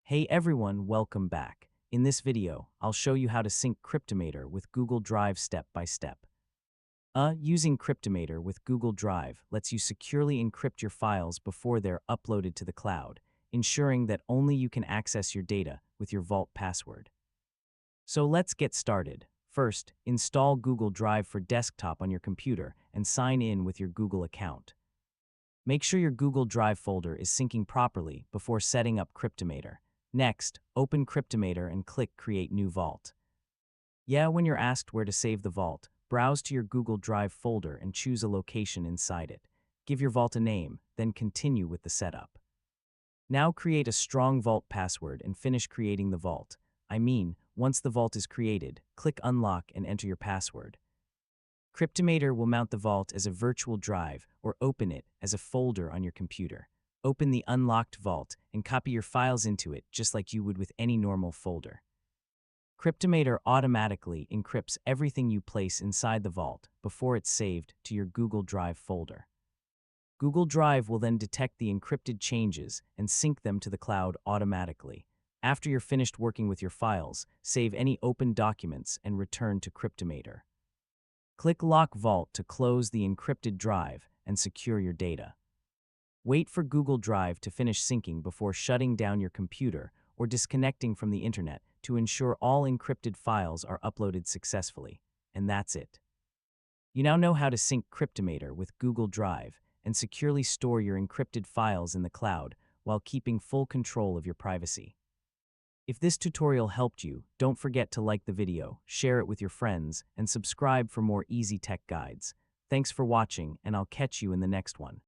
Hey everyone, welcome back. In this video, I'll show you how to sync Cryptomator with Google Drive step by step. Using Cryptomator with Google Drive lets you securely encrypt your files before they're uploaded to the cloud, ensuring that only you can access your data with your Vault password. So let's get started. First, install Google Drive for desktop on your computer and sign in with your Google account. Make sure your Google Drive folder is syncing properly before setting up Cryptomator. Next, open Cryptomator and click Create New Vault. When you're asked where to save the vault, browse to your Google Drive folder and choose a location inside it. Give your vault a name, then continue with the setup. Now create a strong vault password and finish creating the vault. Once the vault is created, click Unlock and enter your password. Cryptomator will mount the vault as a virtual drive or open it as a folder on your computer. Open the unlocked vault and copy your files into it just like you would with any normal folder. Cryptomator automatically encrypts everything you place inside the vault before it's saved to your Google Drive folder. Google Drive will then detect the encrypted changes and sync them to the cloud automatically. After you're finished working with your files, save any open documents and return to Cryptomator. Click Lock Vault to close the encrypted drive and secure your data. Wait for Google Drive to finish syncing before shutting down your computer or disconnecting from the internet to ensure all encrypted files are uploaded successfully. And that's it. You now know how to sync Cryptomator with Google Drive and securely store your encrypted files in the cloud while keeping full control of your privacy. If this tutorial helped you, don't forget to like the video, share it with your friends, and subscribe for more easy tech guides. Thanks for watching, and I'll catch you in the next one.